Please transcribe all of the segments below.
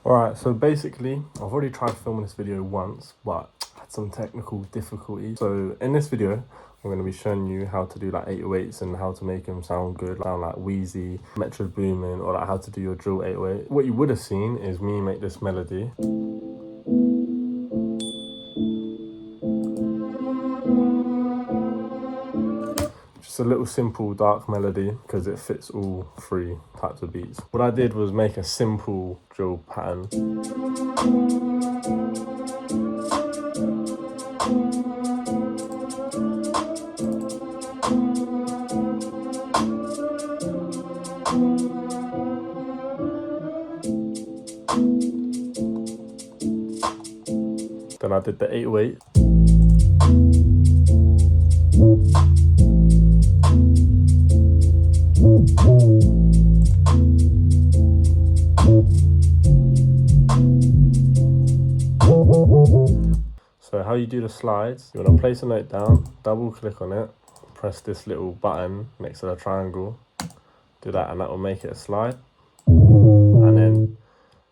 Alright, so basically, I've already tried filming this video once, but had some technical difficulties. So in this video, I'm going to be showing you how to do like 808s and how to make them sound good, sound like Wheezy, Metro Boomin, or like how to do your drill 808. What you would have seen is me make this melody. Just a little simple dark melody because it fits all three types of beats. What I did was make a simple drill pattern. Then I did the 808. So how you do the slides, you want to place a note down, double click on it, press this little button next to the triangle, do that and that will make it a slide. And then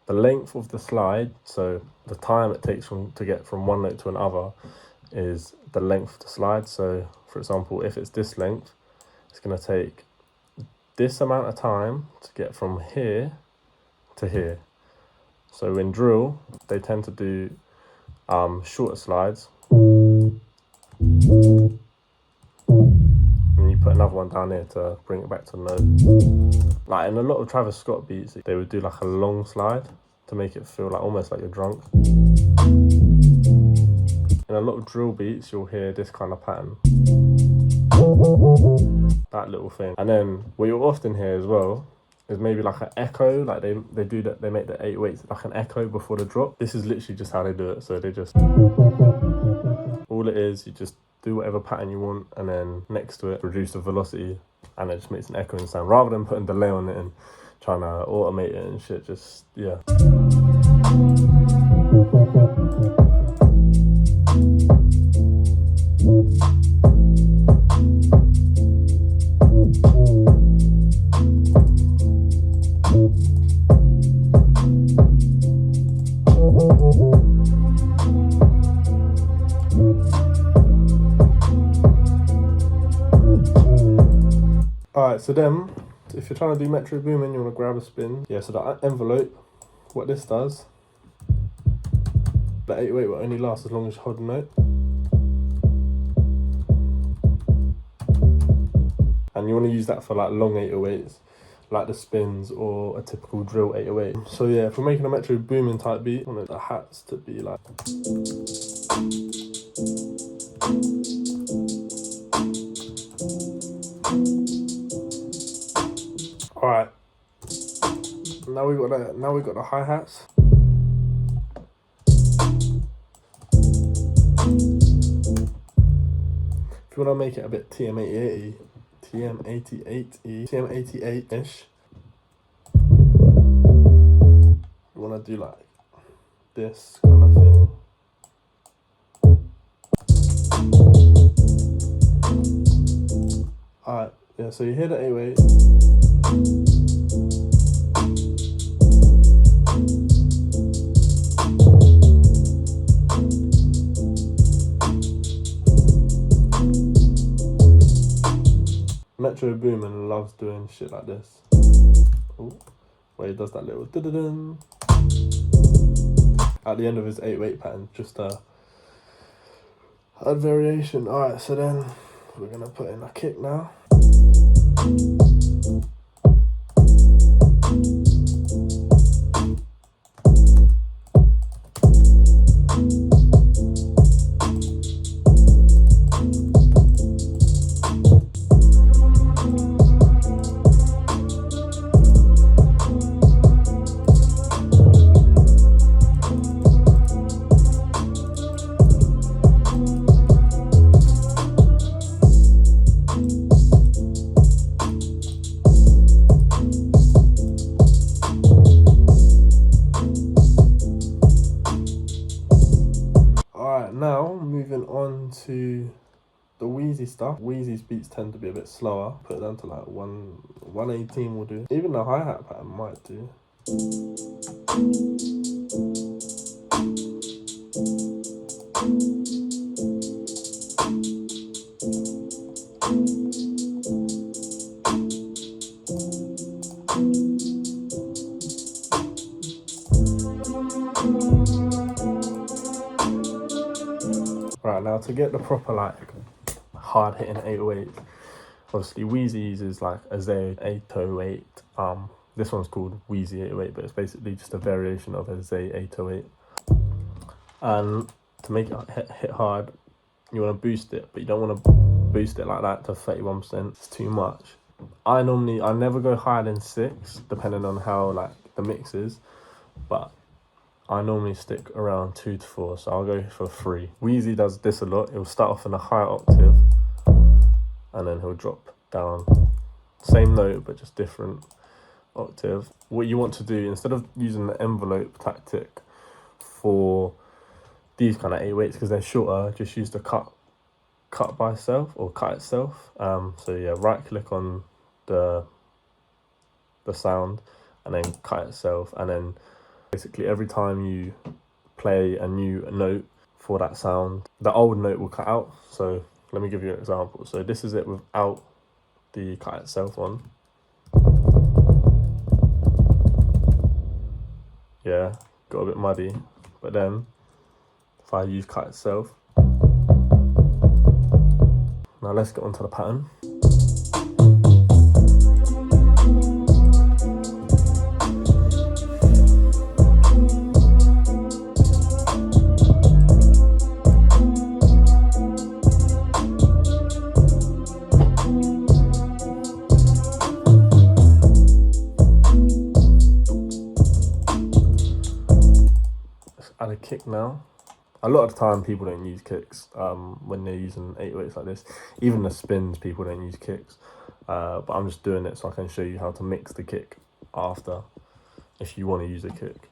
the length of the slide, so the time it takes to get from one note to another is the length of the slide. So for example, if it's this length, it's going to take this amount of time to get from here to here. So in drill, they tend to do shorter slides. And you put another one down here to bring it back to the note. Like in a lot of Travis Scott beats, they would do like a long slide to make it feel like almost like you're drunk. In a lot of drill beats, you'll hear this kind of pattern. That little thing. And then what you'll often hear as well is maybe like an echo, like they do that, they make the 808s like an echo before the drop. This is literally just how they do it. So they just, all it is, you just do whatever pattern you want and then next to it, reduce the velocity and it just makes an echoing sound rather than putting delay on it and trying to automate it and shit, just, yeah. Alright, so then, if you're trying to do Metro Boomin, you want to grab a spin. Yeah, so the envelope, what this does, the 808 will only last as long as you hold the note. And you want to use that for like long 808s, like the spins or a typical drill 808. So yeah, if we're making a Metro Boomin type beat, I want the hats to be like... Alright, now we got the hi-hats. If you want to make it a bit TM88-ish, you want to do like this kind of thing. Alright, yeah, so you hear the 808. Metro Boomin loves doing shit like this. Ooh, where he does that little da-da-dun at the end of his 808 pattern, just a variation. Alright, so then we're gonna put in a kick now. Now moving on to the Wheezy stuff. Wheezy's beats tend to be a bit slower. Put it down to like 118 will do. Even the hi-hat pattern might do. Alright, now to get the proper like hard hitting 808, obviously Wheezy uses like a Z808. This one's called Wheezy 808, but it's basically just a variation of a Z808. And to make it hit hard, you want to boost it, but you don't want to boost it like that to 31%. It's too much. I never go higher than 6, depending on how like the mix is, but I normally stick around 2 to 4, so I'll go for 3. Wheezy does this a lot. He'll start off in a higher octave, and then he'll drop down. Same note, but just different octave. What you want to do, instead of using the envelope tactic for these kind of 808s, because they're shorter, just use the cut by itself, or cut itself. So yeah, right click on the sound and then cut itself, and then basically every time you play a new note for that sound, the old note will cut out. So let me give you an example. So this is it without the cut itself on. Yeah, got a bit muddy, but then if I use cut itself. Now let's get onto the pattern. Let's add a kick now. A lot of the time people don't use kicks when they're using 808s like this. Even the spins, people don't use kicks. But I'm just doing it so I can show you how to mix the kick after, if you want to use a kick.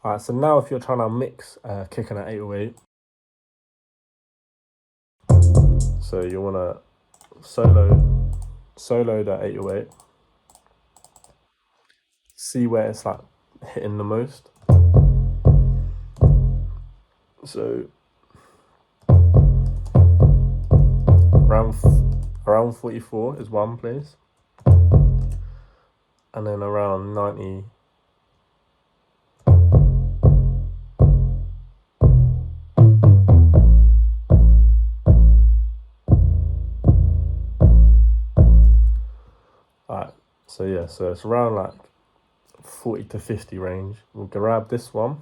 Alright, so now if you're trying to mix kick and an 808, so you want to solo the 808, see where it's like hitting the most. So around 44 is one place, and then around 90. Alright, so yeah, so it's around like 40 to 50 range. We'll grab this one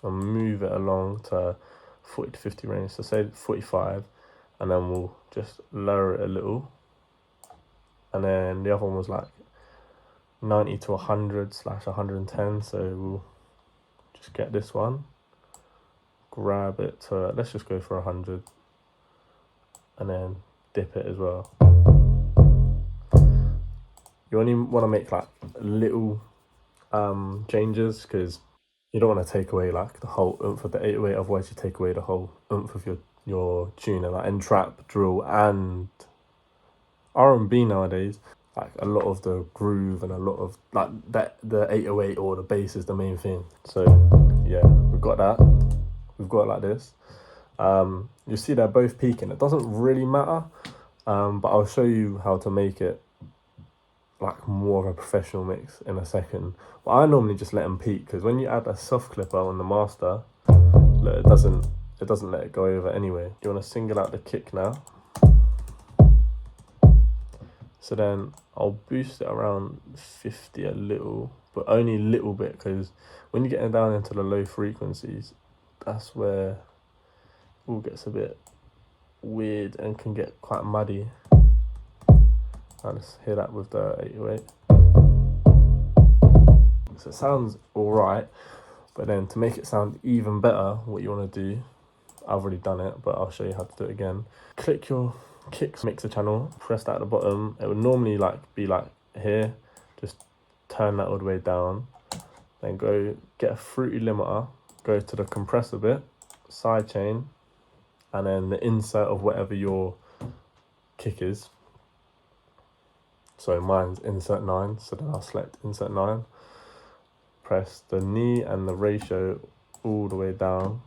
and move it along to 40 to 50 range. So say 45, and then we'll just lower it a little. And then the other one was like 90 to 100/110. So we'll just get this one, grab it to, let's just go for 100, and then dip it as well. You only want to make like little changes, because you don't want to take away like the whole oomph of the 808, otherwise you take away the whole oomph of your tuner. Like in trap, drill and R&B nowadays, like a lot of the groove and a lot of like that, the 808 or the bass is the main thing. So yeah, we've got that. We've got it like this. You see they're both peaking. It doesn't really matter, but I'll show you how to make it like more of a professional mix in a second. But I normally just let them peak, because when you add a soft clipper on the master, look, it doesn't let it go over anyway. You want to single out the kick now. So then I'll boost it around 50 a little, but only a little bit, because when you're getting down into the low frequencies, that's where it all gets a bit weird and can get quite muddy. Let's hear that with the 808. So it sounds alright, but then to make it sound even better, what you want to do, I've already done it, but I'll show you how to do it again. Click your kicks mixer channel, press that at the bottom. It would normally like be like here, just turn that all the way down, then go get a fruity limiter, go to the compressor bit, sidechain, and then the insert of whatever your kick is. So mine's insert 9, so then I'll select insert 9, press the knee and the ratio all the way down,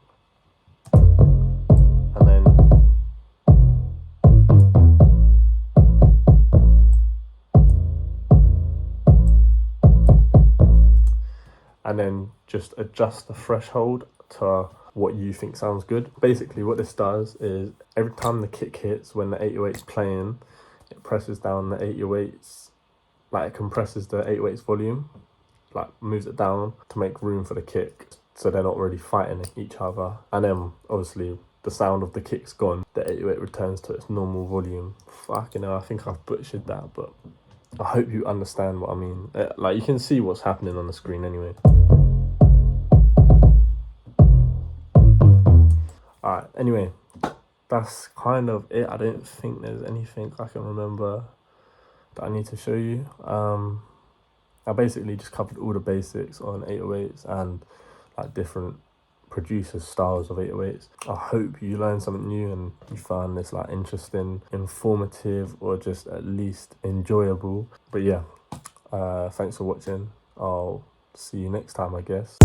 and then just adjust the threshold to what you think sounds good. Basically what this does is every time the kick hits, when the 808's playing, it presses down the 808's, like it compresses the 808's volume, like moves it down to make room for the kick, so they're not really fighting each other. And then obviously the sound of the kick's gone, the 808 returns to its normal volume. Fucking hell, I think I've butchered that, but I hope you understand what I mean. Like, you can see what's happening on the screen anyway. Alright, anyway, that's kind of it. I don't think there's anything I can remember that I need to show you. I basically just covered all the basics on 808s and like different producer styles of 808s. I hope you learned something new and you found this like interesting, informative, or just at least enjoyable. But yeah, thanks for watching. I'll see you next time, I guess.